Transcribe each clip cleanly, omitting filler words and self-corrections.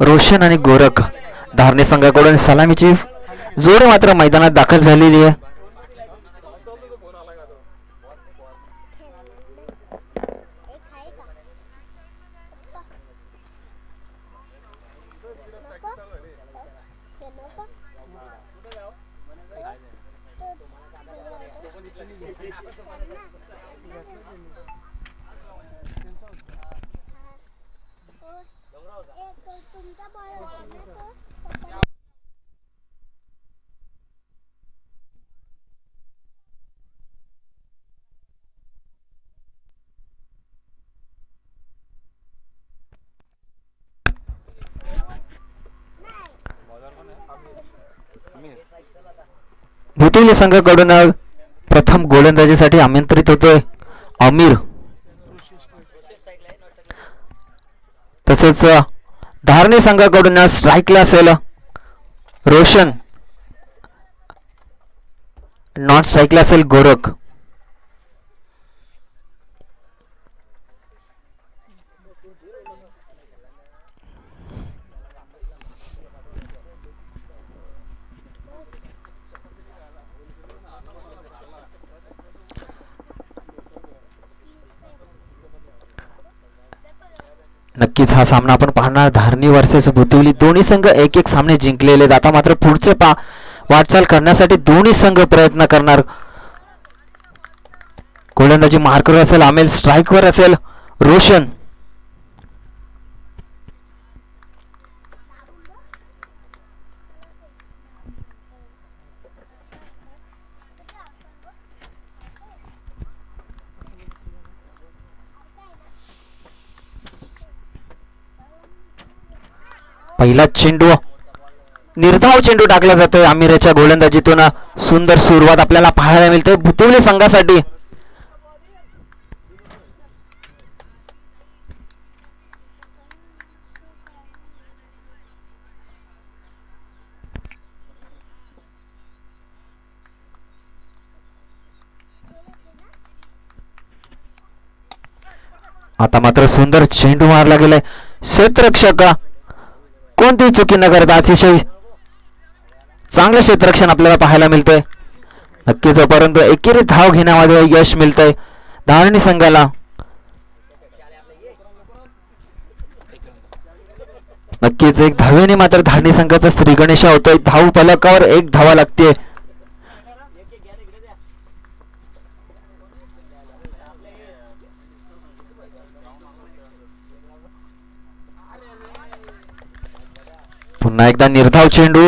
रोशन आणि गोरख धारणे संघाकडून सलामीची जोड मात्र मैदानात दाखल झालेली आहे. भुतिवली संघाकडून प्रथम गोलंदाजीसाठी आमंत्रित होतोय आमिर. तसेच धारणे संघाकडून स्ट्राईकला असेल रोशन, नॉन स्ट्राईकला असेल गोरख. नक्कीच हा सामना आपण पाहणार. धारणी वर्सेस भुतिवली दोन्ही संघ एक एक सामने जिंकलेले. आता मात्र पुढचे वाटचाल करण्यासाठी दोन्ही संघ प्रयत्न करणार. गोलंदाजी मार्कर असेल आमेल, स्ट्राईकवर असेल रोशन. पहिला चेंडू, निर्धाव चेंडू टाकला जातोय आमिरच्या गोलंदाजीतून. सुंदर सुरुवात आपल्याला पाहायला मिळते भुतिवली संघासाठी. आता मात्र सुंदर चेंडू मारला गेलाय. क्षेत्ररक्षक कोणतीही चुकी न करता अतिशय चांगलं क्षेत्ररक्षण आपल्याला पाहायला मिळतंय. नक्कीच परंतु एकेरी धाव घेण्यामध्ये यश मिळतंय धारणी संघाला. नक्कीच एक धावेने मात्र धारणी संघाचा श्रीगणेशा होतोय. धाव फलकावर एक धावा लागते. पुन्हा एकदा निर्धाव चेंडू.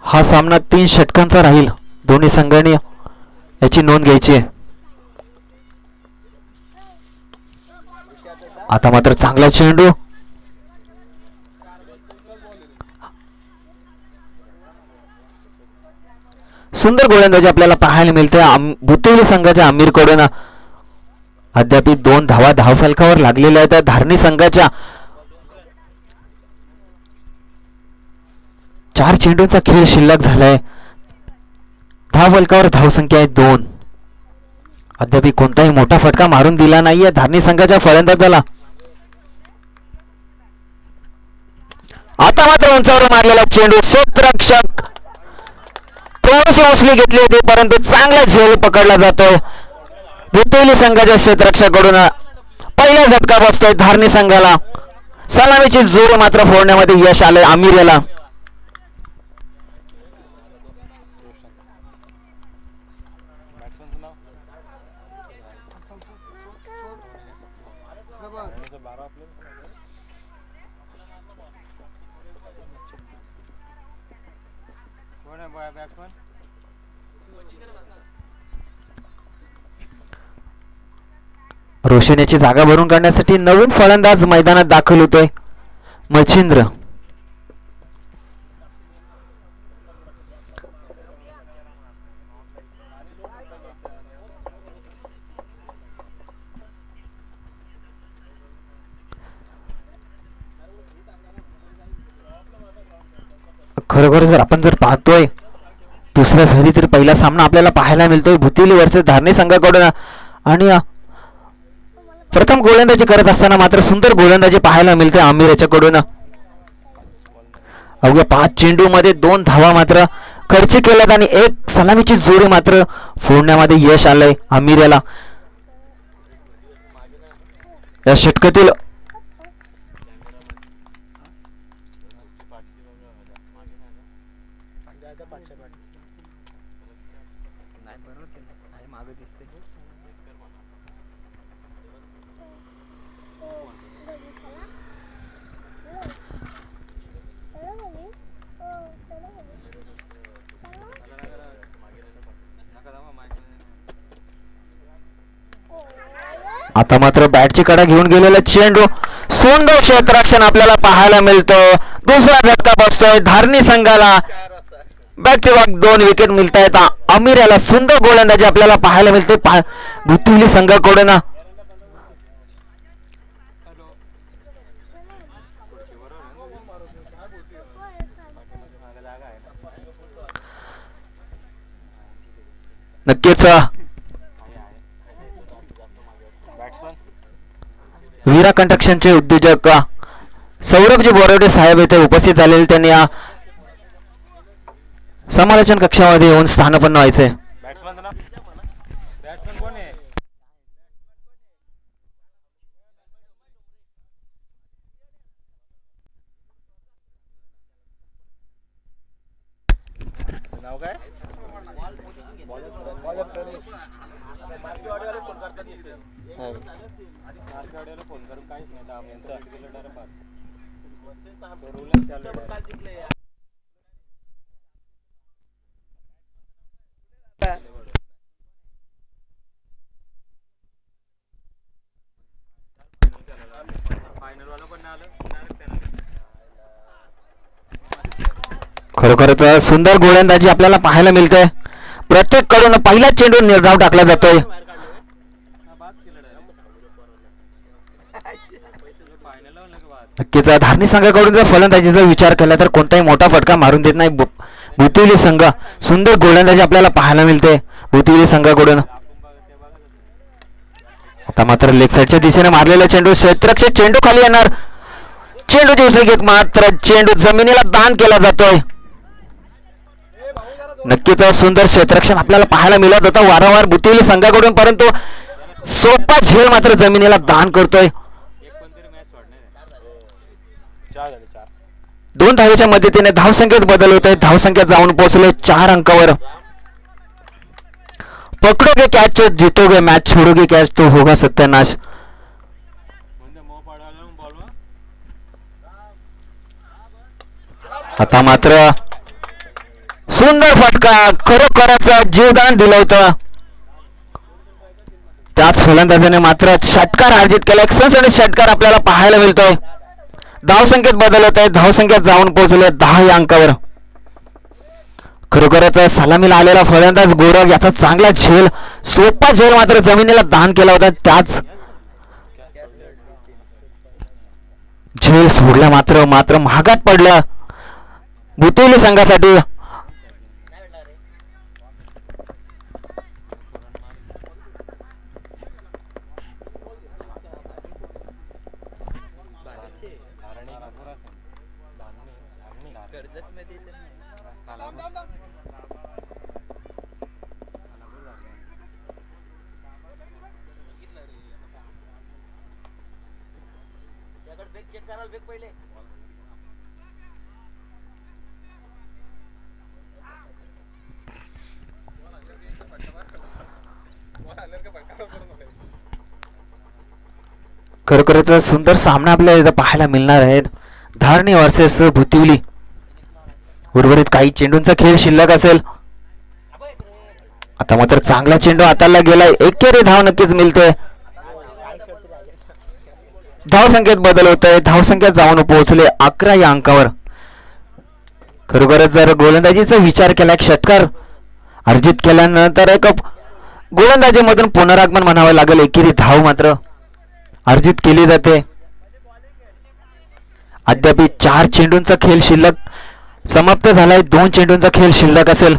हा सामना 3 षटकांचा राहील. दोन्ही संघांनी याची नोंद घ्यायची आहे. आता मात्र चांगला चेंडू. सुंदर गोलंदाजी आपल्याला पाहायला मिळते भुतिवली संघाच्या आमिर कडून. अद्याप 2 धावा धाव फलकावर लागलेल्या आहेत धारणी संघाच्या. 4 चेंडूंचा खेळ शिल्लक झालाय. धाव फलकावर धावसंख्या आहे 2. अद्याप कोणताही मोठा फटका मारून दिला नाहीये धारणी संघाच्या फलंदाजाला. आता मात्र उंचावर मारलेला चेंडू. क्षेत्ररक्षक थोडीशी उचली घेतली होती परंतु चांगला झेल पकडला जातो भुतिवली संघाच्या क्षेत्ररक्षकाकडून. पहिला झटका बसतोय धारणी संघाला. सलामीची जोर मात्र फोडण्यामध्ये यश आलंय आमिर याला. रोशन याची जागा भरून काढण्यासाठी नवीन फलंदाज मैदानात दाखल होतोय मच्छिंद्र. खरोखर जर आपण जर पाहतोय दुसऱ्या फेरीतील पहिला सामना आपल्याला पाहायला मिळतोय भुतिवली वर्सेस धारणी संघाकडून. आणि प्रथम गोलंदाजी करत असताना मात्र सुंदर गोलंदाजी पाहायला मिळते आमिर याच्याकडून. अवघ्या 5 चेंडू मध्ये 2 धावा मात्र खर्च केल्यात आणि एक सलामीची जोडी मात्र फोडण्यामध्ये यश आलंय आमिर याला. या षटकातील आता मात्र बॅटची कडा घेऊन गेलेला चेंडू सुंदर क्षेत्ररक्षण आपल्याला पाहायला मिळतो. दुसरा झटका बसतोय धारणी संघाला. बॅक टू बॅक 2 विकेट मिळत आहेत आमिर याला. सुंदर गोलंदाजी आपल्याला पाहायला मिळते भुतिवली संघाकडून. नक्कीच वीरा कंस्ट्रक्शनचे उद्योजक सौरभजी बोरावडे साहेब येथे उपस्थित झालेले. त्यांनी या समालोचन कक्षामध्ये येऊन स्थानपन्न व्हायचे. खरोखरच सुंदर गोलंदाजी आपल्याला पाहायला मिळते. प्रत्येक कडून पहिला चेंडू निर्धाव टाकला जातोय. नक्कीच धारणी संघाकडून जर फलंदाजीचा विचार केला तर कोणताही मोठा फटका मारून देत नाही भुतिवली संघ. सुंदर गोलंदाजी आपल्याला पाहायला मिळते भुतिवली संघाकडून. आता मात्र लेग साईडच्या दिशेने मारलेला चेंडू क्षेत्ररक्षक चेंडू खाली येणार. चेंडूची उचल घेत मात्र चेंडू जमिनीला दान केला जातोय. नक्कीच सुंदर क्षेत्ररक्षण आपल्याला पाहायला मिळत होतं वारंवार भुतिवली संघाकडून, परंतु सोपा झेल मात्र जमिनीला दान करतोय. 2 धावेच्या मदतीने धावसंख्येत बदल होत आहे. धावसंख्या जाऊन पोहोचले 4 अंकावर. पकडोगे कॅच जीतोगे मॅच, छोडोगे कॅच तो होगा सत्यानाश. आता मात्र सुंदर फटका खरोखरच जीवदान दिलं होतं. त्याच फलंदाजाने मात्र षटकार अर्जित केला. एक सनसनीत षटकार आपल्याला पाहायला मिळतोय. धावसंख्येत बदल होत आहे. धावसंख्येत जाऊन पोहोचले 10 या अंकावर. खरोखरच सलामीला आलेला फलंदाज गोरख याचा चांगला झेल, सोपा झेल मात्र जमिनीला दान केला होता. त्याच झेल सोडला मात्र महागात पडलं भुतिवली संघासाठी. खरोखरच सुंदर सामना आपल्याला इथं पाहायला मिळणार आहेत. धारणी वर्सेस भुतिवली. उर्वरित काही चेंडूंचा खेळ शिल्लक असेल. आता मात्र चांगला चेंडू हाताला गेलाय. एकेरी धाव नक्कीच मिळते. धावसंख्येत बदल होत आहे. धावसंख्येत जाऊन पोहोचले 11 या अंकावर. खरोखरच जर गोलंदाजीचा विचार केला, एक षटकार अर्जित केल्यानंतर एक गोलंदाजीमधून पुनरागमन म्हणावं लागेल. एकेरी धाव मात्र अर्जित केली जाते. अद्याप 4 चेंडूंचा खेळ शिल्लक समाप्त झालाय. 2 चेंडूंचा खेळ शिल्लक असेल.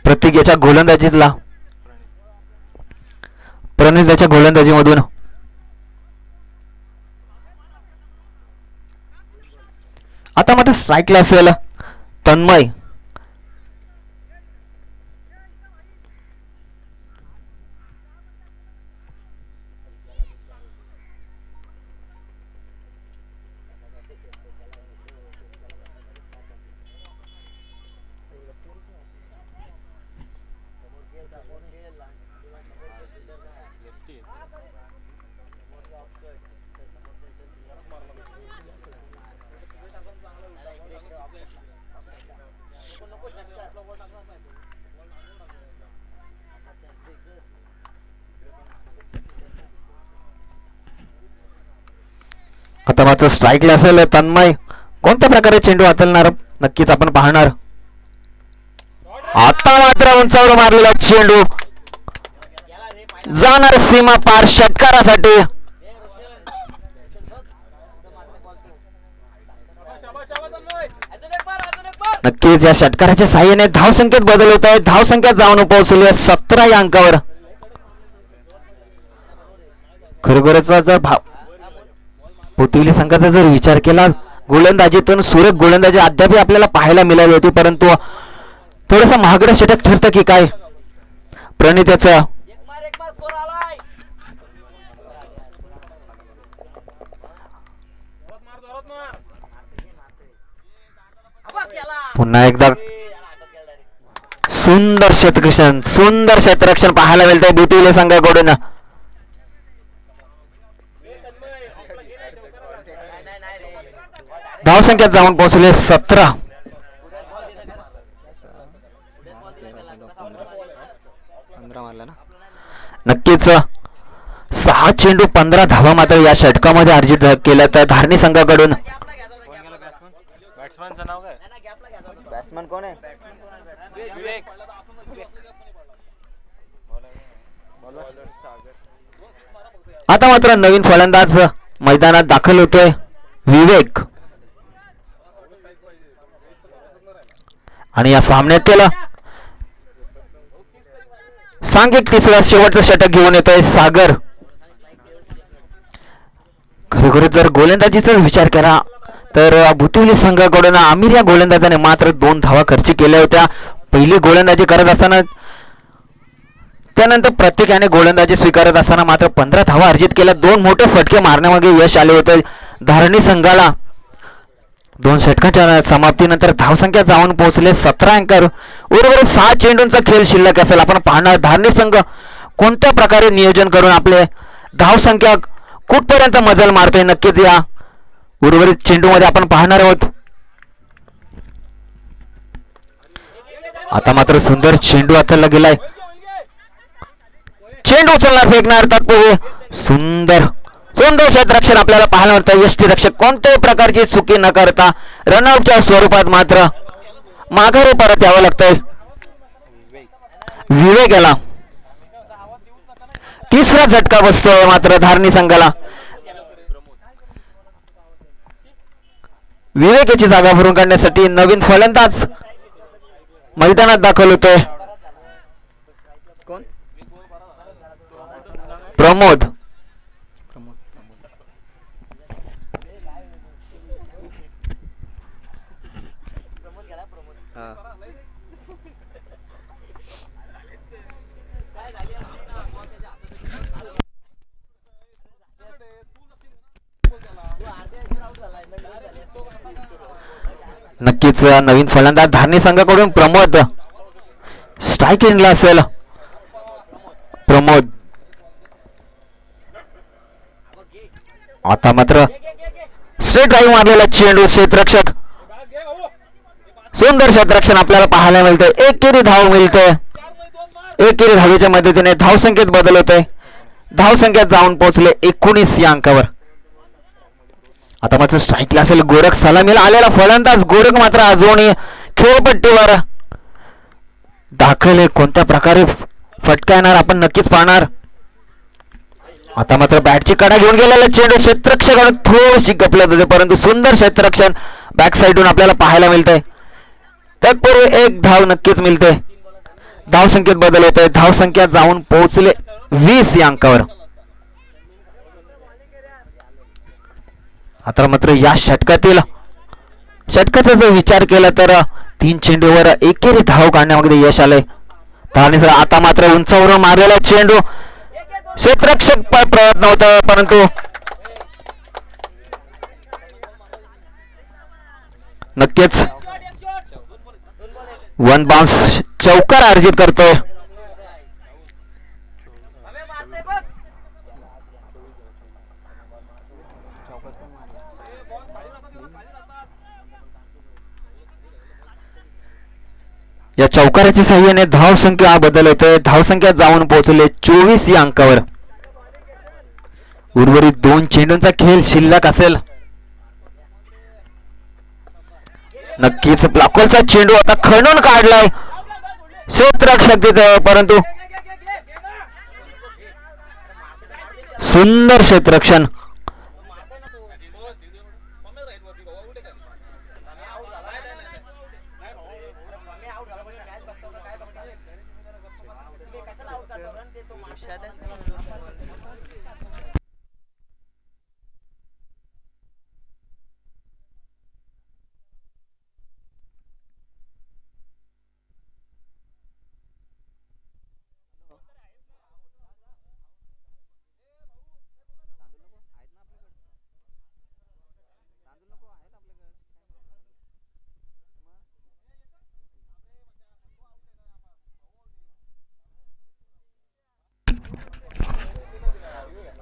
प्रतीक याच्या गोलंदाजीतला प्रणित याच्या गोलंदाजीमधून आता मात्र स्ट्राईकला असेल तन्मय. आता मात्र स्ट्राईकला असेल तन्मय. कोणत्या प्रकारे चेंडू हाताळणार नक्कीच आपण पाहणार. आता मात्र उंचावर मारलेला चेंडू जाणार सीमा पार षटकारासाठी. नक्कीच या षटकाराच्या साह्याने धावसंख्येत बदल होत आहे. धावसंख्या जाऊन पोहोचली आहे 17 या अंकावर. खरोखरच जर पुतिवली संघाचा जर विचार केला गोलंदाजीतून सुरेख गोलंदाजी अद्याप आपल्याला पाहायला मिळाली होती, परंतु थोडस महागडं षटक ठरतं की काय. प्रणित याचा पुन्हा एकदा सुंदर क्षेत्ररक्षण पाहायला मिळतंय बुतिवली संघाकडून. धावसंख्येत जाऊन पोहोचले 17. नक्कीच 6 चेंडू 15 धावा मात्र या षटकामध्ये अर्जित केल्या तर धारणी संघाकडून. बॅट्समन कोण आहे? आता मात्र नवीन फलंदाज मैदानात दाखल होतोय विवेक. आणि या सामन्यात त्याला सांघिक तिसरा शेवटचं षटक घेऊन येतोय सागर. खरोखर जर गोलंदाजीचा विचार केला तर बुतिवली संघाकडून आमिर या गोलंदाजाने मात्र 2 धावा खर्च केल्या होत्या पहिली गोलंदाजी करत असताना. त्यानंतर प्रत्येक याने गोलंदाजी स्वीकारत असताना मात्र 15 धावा अर्जित केल्या. 2 मोठे फटके मारण्यामागे यश आले होते धारणी संघाला. 2 षटकांच्या समाप्तीनंतर धावसंख्या जाऊन पोहोचले 17 अंकावर. उर्वरित 6 चेंडूंचा खेळ शिल्लक असेल. आपण पाहणार धारणी संघ कोणत्या प्रकारे नियोजन करून आपले धावसंख्या कुठपर्यंत मजल मारतोय नक्कीच या उर्वरित चेंडू मध्ये आपण पाहणार आहोत. आता मात्र सुंदर चेंडू हाताला गेलाय. चेंडू उचलणार फेकणार तत्पूर्वी सुंदर क्षेत्ररक्षण आपल्याला पाहायला मिळतं. यष्टीरक्षक कोणत्याही प्रकारची चुकी न करता रनआउटच्या स्वरूपात मात्र माघारी परत यावं लागतंय विवेक याला. तिसरा झटका बसतोय मात्र धारणी संघाला. विवेक याची जागा भरून काढण्यासाठी नवीन फलंदाज मैदानात दाखल होतोय प्रमोद. नक्कीच नवीन फलंदाज धारणी संघाकडून प्रमोद स्ट्राईक एंडला असेल. प्रमोद आता मात्र स्ट्रेट ड्राईव्ह मारलेला चेंडू क्षेत्ररक्षक सुंदर क्षेत्ररक्षण आपल्याला पाहायला मिळतंय. एकेरी धाव मिळते. एकेरी धावेच्या मदतीने धावसंख्येत बदल होतोय. धावसंख्येत जाऊन पोहोचले 19 या अंकावर. आता मात्र स्ट्राईकला असेल गोरख. सलामीला आलेला फलंदाज गोरख मात्र अजूनही खेळपट्टीवर दाखल आहे. कोणत्या प्रकारे फटका येणार आपण नक्कीच पाहणार. आता मात्र बॅटची कडा घेऊन गेलेला चेंडू क्षेत्ररक्षकाकडून थोडीशी गपलत होते, परंतु सुंदर क्षेत्ररक्षण बॅक साईडून आपल्याला पाहायला मिळतंय. तत्पूर्वी 1 धाव नक्कीच मिळते. धावसंख्येत बदल येतोय. धावसंख्या जाऊन पोहोचले 20 या अंकावर. आता मात्र या षटकाचा जर विचार केला तर 3 चेंडूवर एकेरी धाव काढण्यामध्ये यश आलंय. आता मात्र उंचावर मारलेला चेंडू क्षेत्ररक्षक प्रयत्न होता, परंतु नक्कीच वन बाउन्स चौकार अर्जित करतोय. या चौकाराच्या साह्याने धावसंख्या बदल होतोय. धावसंख्या जाऊन पोहोचले 24 या अंकावर. उर्वरित 2 चेंडूंचा खेळ शिल्लक असेल. नक्कीच ब्लॉकचा चेंडू आता खणून काढलाय क्षेत्ररक्षक तिथे, परंतु सुंदर क्षेत्ररक्षण.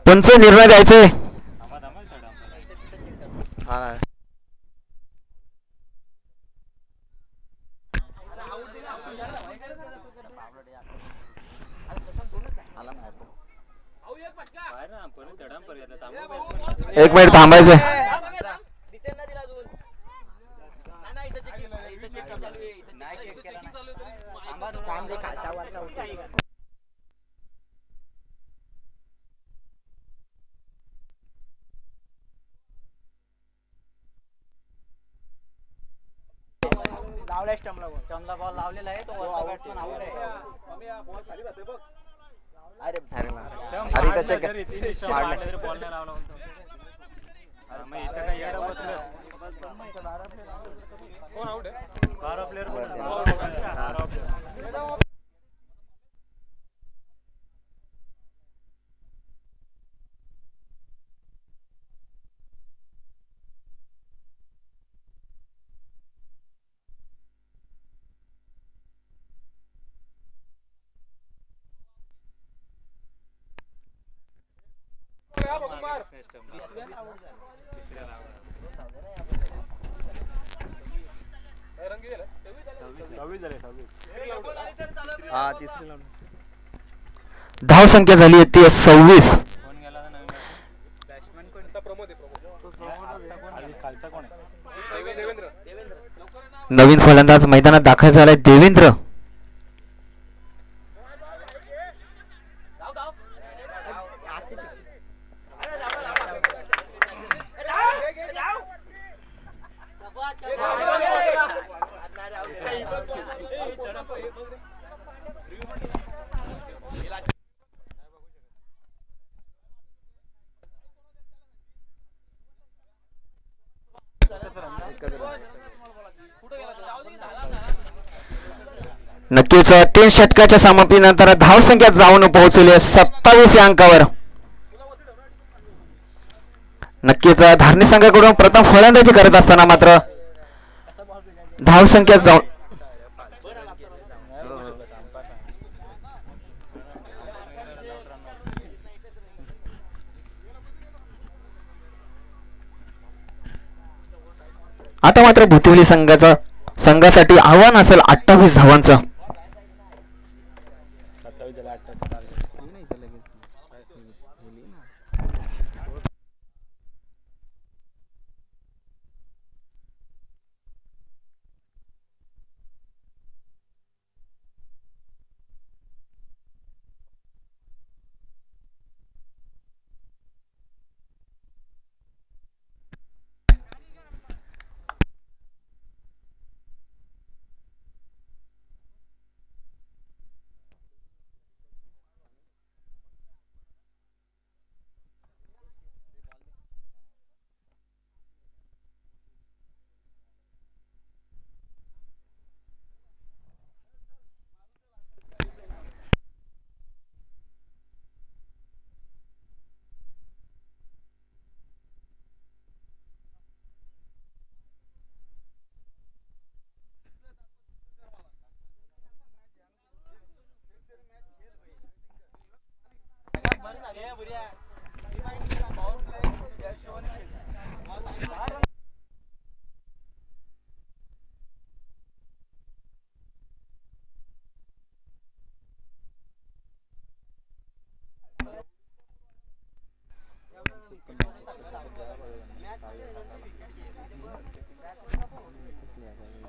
पंच निर्णय द्यायचे. एक मिनिट थांबायचं. स्टंपला बॉल लावलेला आहे, तो वरचा बॅट्समन आउट आहे. अरे त्याच्या बॉल नाही लावला म्हणतो. अरे मग इथं काय येडा बसलं. कोण आउट आहे? 12 प्लेयर धावसंख्या झाली आहे 26. नवीन फलंदाज मैदानात दाखल झालाय देवेंद्र. नक्कीच 3 षटकाच्या समाप्तीनंतर धावसंख्या जाऊन पोहोचली 27 या अंकावर. नक्कीच धारणी संघाकडून प्रथम फलंदाजी करत असताना मात्र धावसंख्या जाऊन आता मात्र भुतिवली संघासाठी आव्हान असेल 28 धावांचं.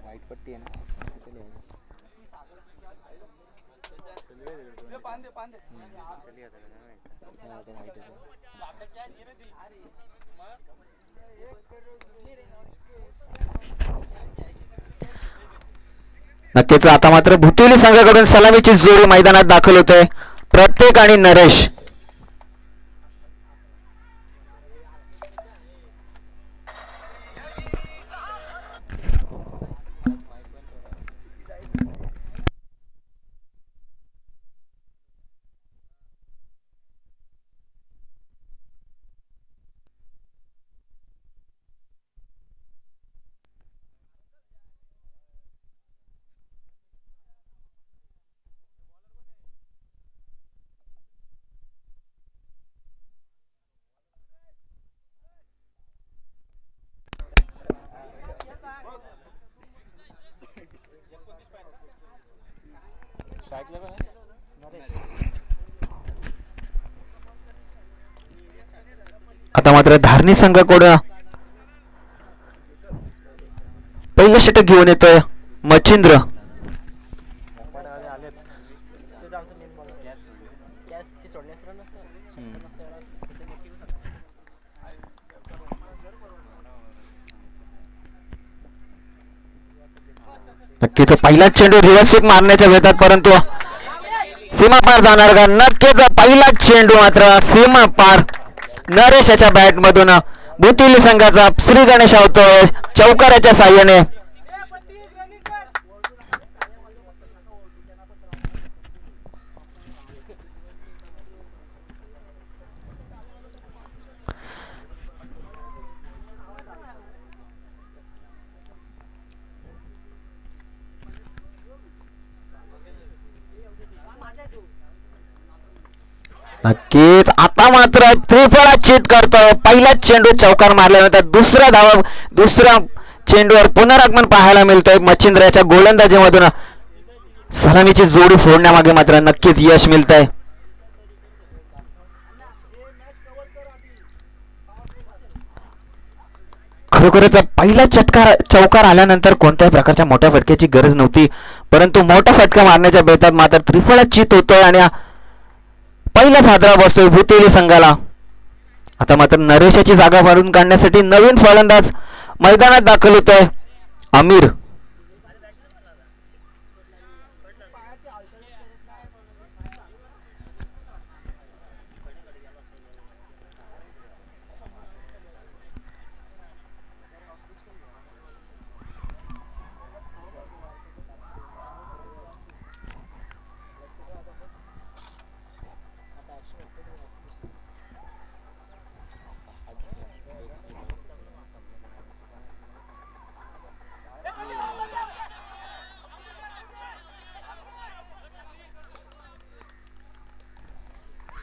व्हाईट पट्टी आहे ना तिथे लिहायचं. नक्कीच आता मात्र भुतिवली संघाकडून सलामीची जोडी मैदानात दाखल होते. प्रत्येक आणि नरेश. आता मात्र धारणी संघाकडून पहिलं षटक घेऊन येतोय मच्छिंद्र. नक्कीच पहिलाच चेंडू रिव्हर्स स्वीप मारण्याच्या वेतात, परंतु सीमा पार जाणार का? नक्कीच पहिलाच चेंडू मात्र सीमा पार. नरेश याच्या बॅट मधून भुतिवली संघाचा श्री गणेश आवतोय चौकाराच्या साह्याने. नक्कीच आता मात्र त्रिफळा चित करतोय. पहिलाच चेंडू चौकार मारल्यानंतर दुसऱ्या चेंडूवर पुनरागमन पाहायला मिळतोय. मच्छिंद्राच्या गोलंदाजीमधून सलामीची जोडी फोडण्यामागे मात्र नक्कीच यश मिळतंय. खरोखरच पहिला चौकार आल्यानंतर कोणत्याही प्रकारच्या मोठ्या फटक्याची गरज नव्हती, परंतु मोठा फटका मारण्याच्या बेतात मात्र त्रिफळा चित होतोय आणि पहिला हादरा बसतोय भुतिवली संघाला. आता मात्र नरेशाची जागा भरून काढण्यासाठी नवीन फलंदाज मैदानात दाखल होतोय आमिर.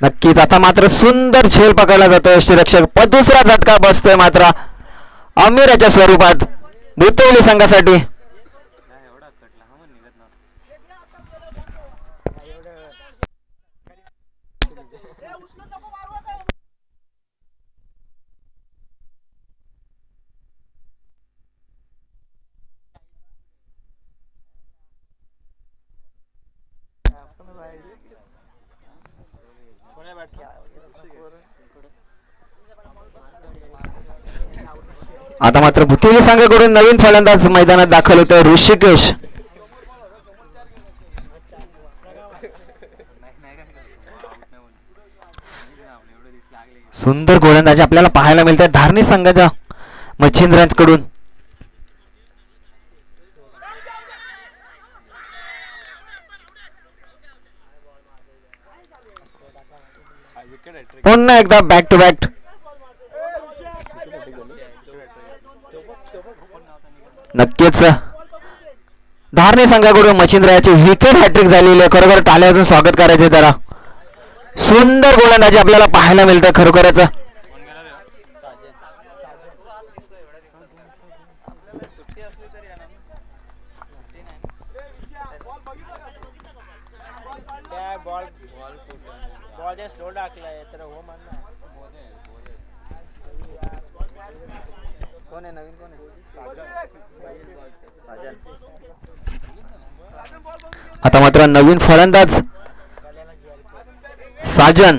नक्कीच आता मात्र सुंदर झेल पकडला जातोय यष्टीरक्षक. दुसरा झटका बसतोय मात्र आमिराच्या स्वरूपात भुतिवली संघासाठी. आता मात्र भुतिवली संघाकडून नवीन फलंदाज मैदानात दाखल होतोय ऋषिकेश. सुंदर गोलंदाजी आपल्याला पाहायला मिळते धारणी संघाच्या मच्छिंद्रांकडून. पुन्हा एकदा बॅक टू बॅक. नक्कीच धारणी संघाकडून मच्छिंद्राची विकेट हॅट्रिक झालेली आहे. खरोखर टाळ्या वाजून स्वागत करायचे त्याला. सुंदर गोलंदाजी आपल्याला पाहायला मिळतं खरोखरच. कोण आहे नवीन कोण आहे आता मात्र नवीन फलंदाज साजन.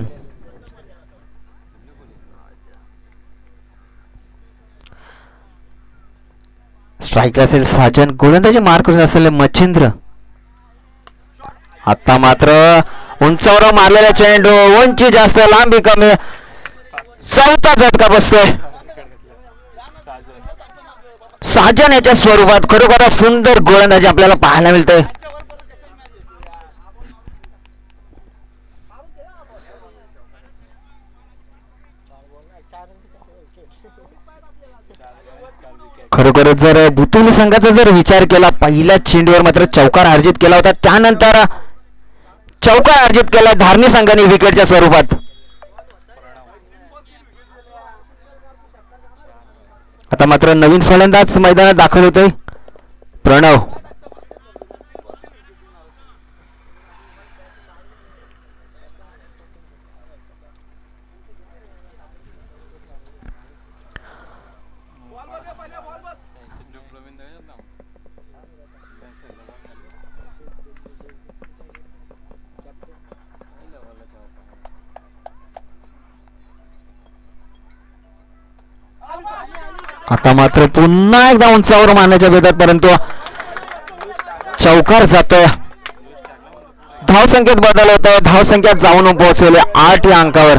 स्ट्राईकला असेल साजन, गोलंदाजी मार्क करत असेल मच्छिंद्र. आता मात्र उंचावर मारलेला चेंडू, उंची जास्त लांबी कमी, चौथा झटका बसतोय. साजन याच्या स्वरूपात खरोखर सुंदर गोलंदाजी आपल्याला पाहायला मिळते. खरोखरच जर बुतुली संघाचा जर विचार केला, पहिल्या चेंडूवर मात्र चौकार अर्जित केला होता, त्यानंतर चौकार अर्जित केला धारणी संघाने विकेटच्या स्वरूपात. आता मात्र नवीन फलंदाज मैदानात दाखल होतोय प्रणव. आता मात्र पुन्हा एकदा उंचावर मारण्याच्या बेतात, परंतु चौकार जातोय. धावसंख्येत बदल होतोय, धावसंख्यात जाऊन पोहोचलेले 8 या अंकावर.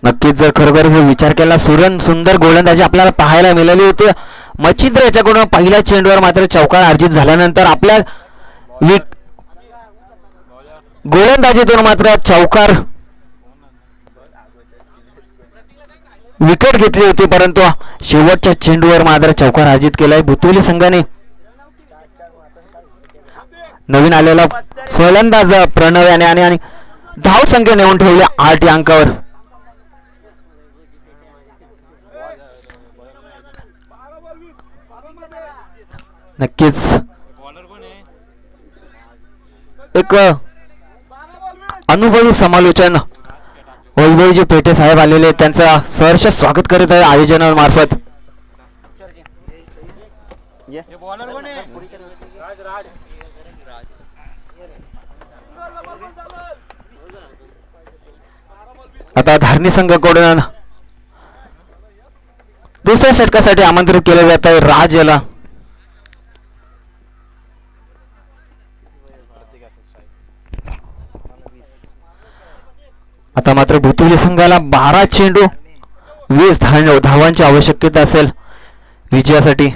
नक्कीच जर खरोखर विचार केला, सुंदर गोलंदाजी आपल्याला पाहायला मिळाली होती. मच्छिंद्र याच्याकडून पहिल्या चेंडूवर मात्र चौकार अर्जित झाल्यानंतर आपल्या गोलंदाजीतून मात्र चौकार विकेट घेतली होती, परंतु शेवटच्या चेंडूवर मात्र चौकार अर्जित केलाय बुतुली संघाने. नवीन आलेला फलंदाज प्रणव याने आणि धावसंख्या नेऊन ठेवल्या 8 या अंकावर. नक्कीच एक अनुभवी समालोचन वैभवजी पेठे साहेब आलेले, त्यांचा सहर्ष स्वागत करीत आहे आयोजनामार्फत. आता धारणी संघाकडून दुसऱ्या षटकासाठी आमंत्रित केले जात आहे राज याला. आता मात्र भुतुली संघाला 12 चेंडू 20 धावांची आवश्यकता असेल विजयासाठी.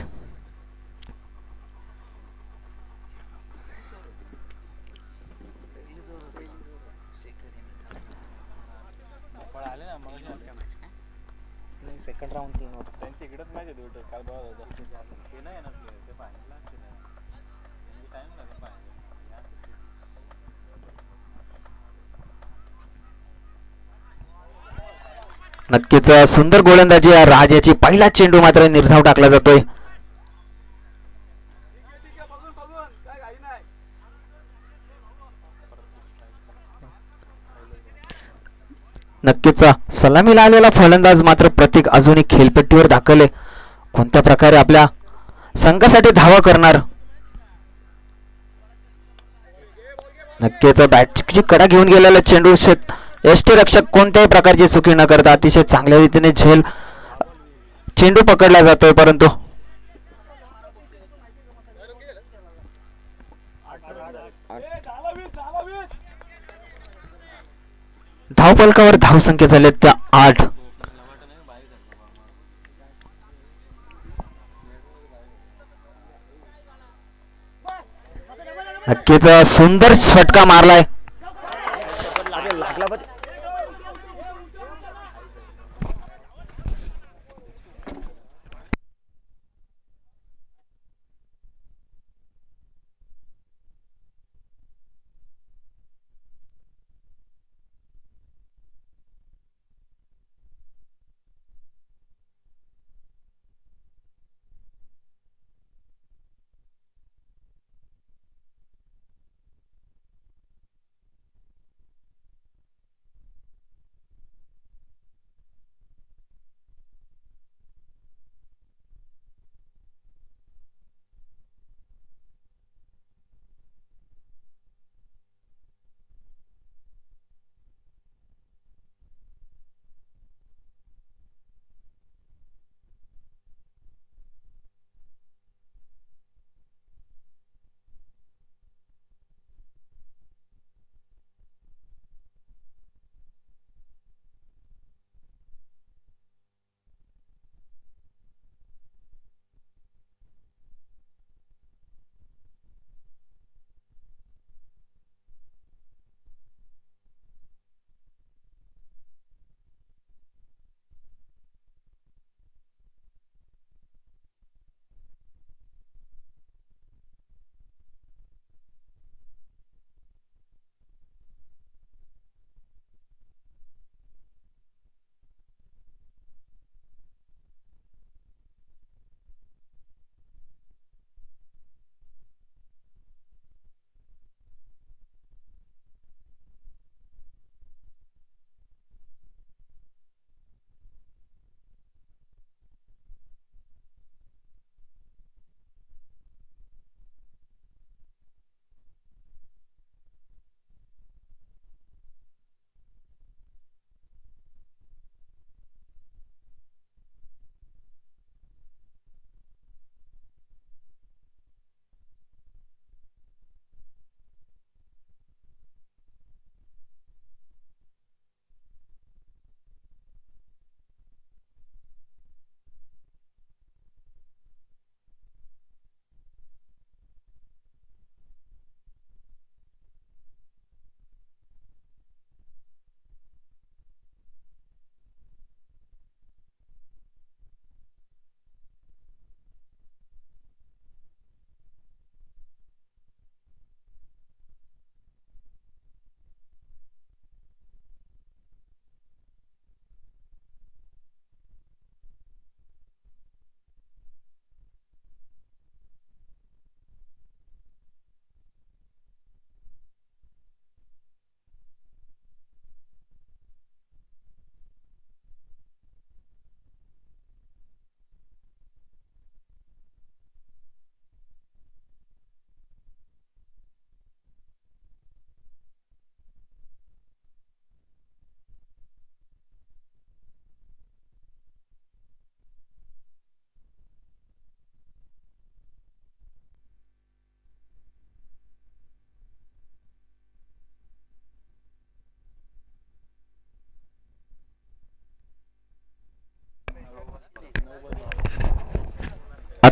सेकंड राऊंड 3 होत त्यांची इकडेच मॅच होती उलट काल बघा होता ते नाही येणार ते फायनलला टाइम लागेल फायनल. नक्कीच सुंदर गोलंदाजी राजाची. पहिला चेंडू मात्र निर्धाव टाकला जातोय. नक्कीच सलामीला आलेला फलंदाज मात्र प्रत्येक अजूनही खेळपट्टीवर दाखल आहे. कोणत्या प्रकारे आपल्या संघासाठी धावा करणार. नक्कीच बॅटची कडा घेऊन गेलेला चेंडू यष्टीरक्षक कोणत्याही प्रकारची चुकी न करता अतिशय चांगल्या रीतीने चेंडू पकडला जातोय, परंतु धावफलकावर धावसंख्या झाल्या त्या 8. नक्कीच सुंदर फटका मारलाय.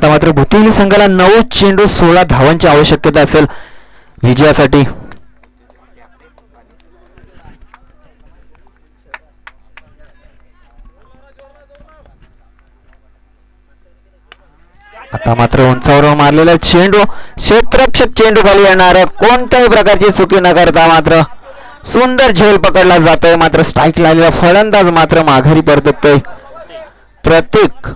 आता मात्र भुतिवली संघाला 9 चेंडू 16 धावांची आवश्यकता असेल विजयासाठी. आता मात्र उंचावर मारलेला चेंडू, क्षेत्ररक्षक चेंडू खाली येणार, कोणत्याही प्रकारची चुकी न करता मात्र सुंदर झेल पकडला जातोय. मात्र स्ट्राईक लागलेला फलंदाज मात्र माघारी परततोय. प्रतीक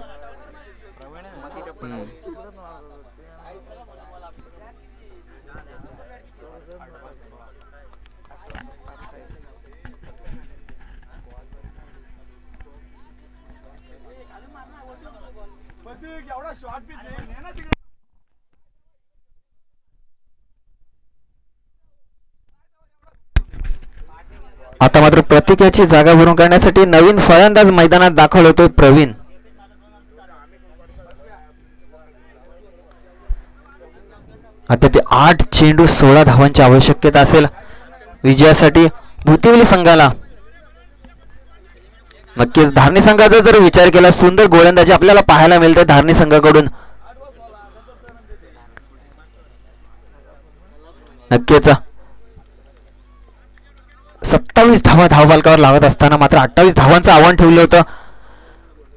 आता मात्र प्रतीक याची जागा भरून काढण्यासाठी नवीन फलंदाज मैदानात दाखल होतोय प्रवीण. आता ते 8 चेंडू 16 धावांची आवश्यकता असेल विजयासाठी भुतिवली संघाला. नक्कीच धारणी संघाचा जर विचार केला सुंदर गोलंदाजी आपल्याला पाहायला मिळते धारणी संघाकडून. नक्कीच 27 धावा धावफलकावर लागत असताना मात्र 28 धावांचं आव्हान ठेवलं होतं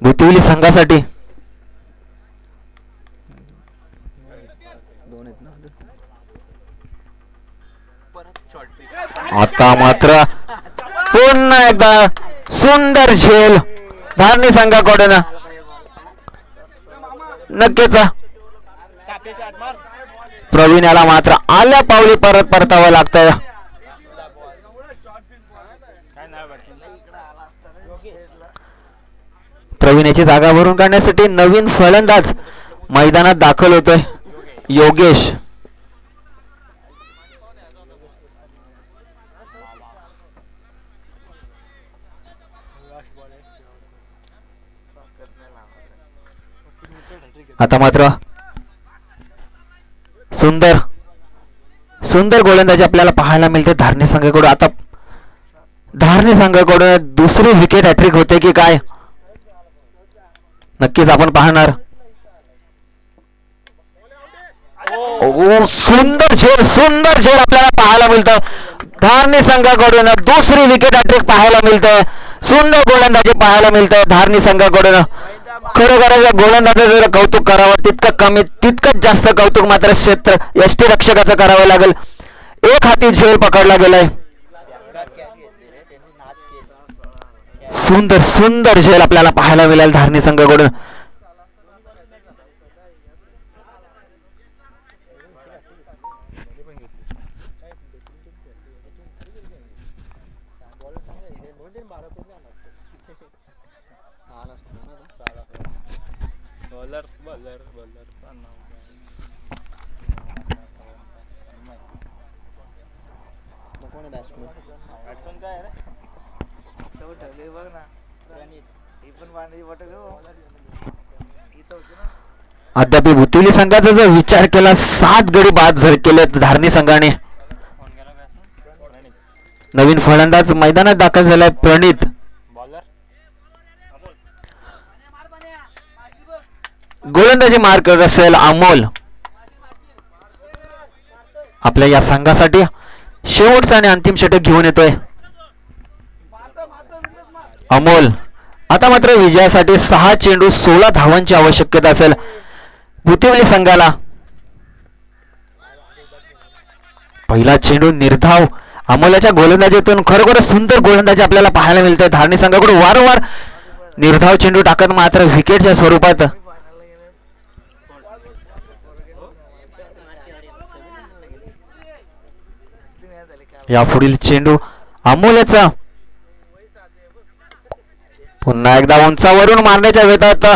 भुतिवली संघासाठी. आता मात्र पुन्हा एकदा सुंदर झेल धारणी संघाकडून. नक्कीच प्रवीण याला मात्र आल्या पावली परत परतावं लागतंय. प्रवीण याची जागा भरून काढण्यासाठी नवीन फलंदाज मैदानात दाखल होतोय योगेश. आता मात्र सुंदर सुंदर गोलंदाजी आपल्याला पाहायला मिळते धारणी संघाकडून. आता धारणी संघाकडून दुसरी विकेट हॅट्रिक होते की काय नक्कीच आपण पाहणार. सुंदर झेल आपल्याला पाहायला मिळतं धारणी संघाकडून. दुसरी विकेट हॅट्रिक पाहायला मिळतंय. सुंदर गोलंदाजी पाहायला मिळतंय धारणी संघाकडून. खरोखर गोलंदाजाचं जर कौतुक करावं तितकं कमी तितकंच जास्त कौतुक मात्र क्षेत्र यष्टी रक्षकाचं करावं लागेल. एक हाती झेल पकडला गेलाय. सुंदर झेल आपल्याला पाहायला मिळेल धारणी संघाकडून. अद्याप भुतिवली संघाचा जर विचार केला 7 गडी बाद केले धारणी संघाने. नवीन फलंदाज मैदानात दाखल झालाय प्रणित. गोलंदाजी मार करत असेल अमोल. आपल्या या संघासाठी शेवटचा आणि अंतिम षटक घेऊन येतोय अमोल. आता मात्र विजयासाठी 6 चेंडू 16 धावांची आवश्यकता असेल भुतिवली संघाला. पहिला चेंडू निर्धाव अमोलाच्या गोलंदाजीतून खरोखरच सुंदर गोलंदाजी आपल्याला पाहायला मिळते धारणी संघाकडून. वारंवार निर्धाव चेंडू टाकत मात्र विकेटच्या स्वरूपात. यापुढील चेंडू अमोलाचा पुन्हा एकदा उंचावरून मारण्याच्या वेळात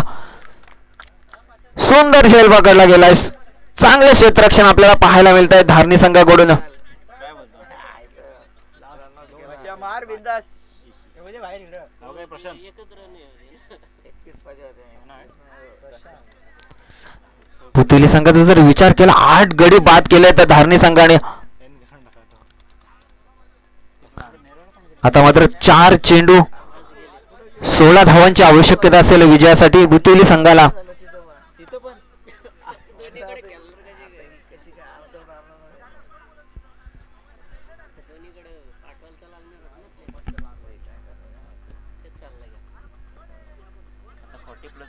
सुंदर झेल पकडला गेलाय. चांगले क्षेत्ररक्षण आपल्याला पाहायला मिळत आहे धारणी संघाकडून. भुतिवली संघाचा जर विचार केला 8 गडी बाद केले तर धारणी संघाने. आता मात्र 4 चेंडू 16 धावांची आवश्यकता असेल विजयासाठी भुतिवली संघाला.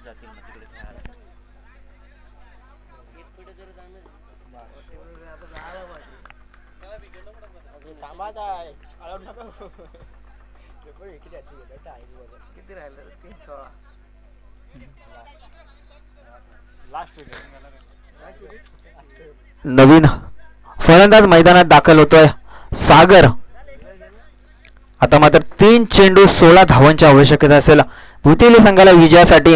जातील मग तिकडे खेळायला. किती राहिलं 3-16 नवीन फलंदाज मैदानात दाखल होतोय सागर. आता मात्र 3 चेंडू 16 धावांची आवश्यकता असेल भुतेली संघाला विजयासाठी.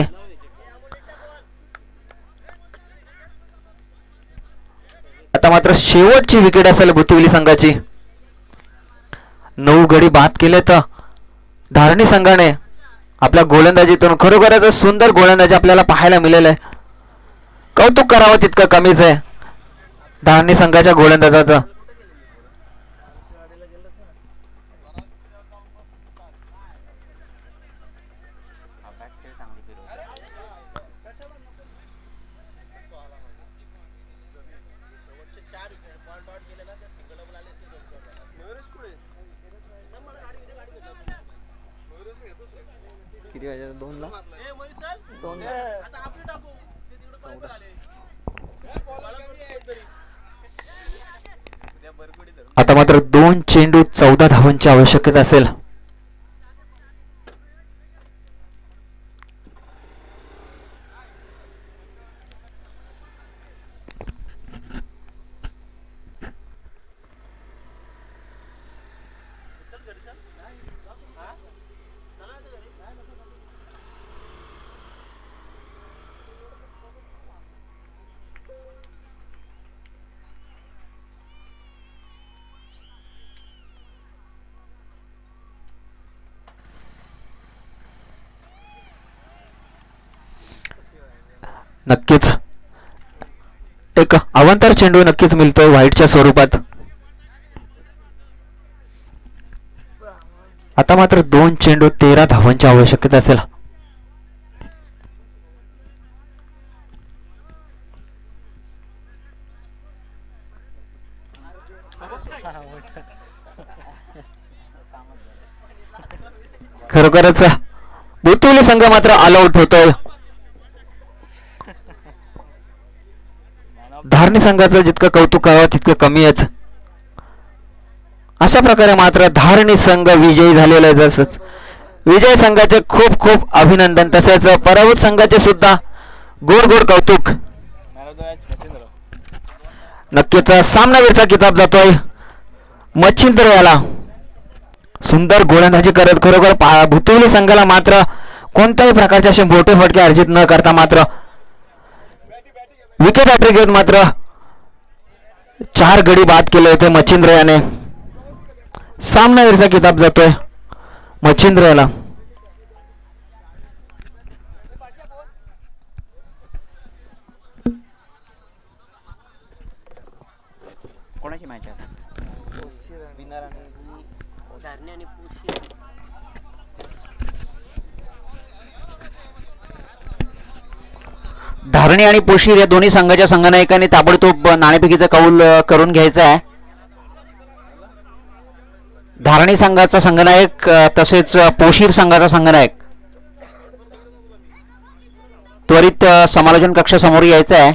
आता मात्र शेवटची विकेट असेल भुतेली संघाची. 9 गडी बाद केले तर धारणी संघाने आपल्या गोलंदाजीतून खरोखरच सुंदर गोलंदाजी आपल्याला पाहायला मिळेल आहे. कौतुक करावं तितकं कमीच आहे धारणी संघाच्या गोलंदाजाचं. बॅट खेळ चांगली फिरवतो. किती वाजता 2ला आता मात्र 2 चेंडू 14 धावांची आवश्यकता असेल. नक्कीच एक अवांतर चेंडू नक्कीच मिळतोय व्हाईटच्या स्वरूपात. आता मात्र 2 चेंडू 13 धावांची आवश्यकता असेल. खरोखरच बुतुली संघ मात्र ऑल आउट होतोय. धारणी संघाचं जितकं कौतुक करावं तितकं कमी आहेच. अशा प्रकारे मात्र धारणी संघ विजयी झालेला आहे. जसंच विजय संघाचे खूप खूप अभिनंदन तसेच पराभूत संघाचे सुद्धा गोड गोड कौतुक. नक्कीच सामनावीरचा किताब जातोय मच्छिंद्र याला. सुंदर गोलंदाजी करत खरोखर भुतुली संघाला मात्र कोणत्याही प्रकारचे असे मोठे फटके अर्जित न करता मात्र विकेट हॅट्रिक घेऊन मात्र 4 गडी बाद केले होते मच्छिंद्र याने. सामनावीरचा किताब जातोय मच्छिंद्र याला. कोणाची मॅच आहे आता? विनर आणि धारणी आणि पुशी धारणी आणि पोशीर या दोन्ही संघाच्या संघनायकांनी ताबडतोब नाणेफेकीचा कौल करून घ्यायचा आहे. धारणी संघाचा संघनायक तसेच पोशीर संघाचा संघनायक त्वरित समालोचन कक्षासमोर यायचा आहे.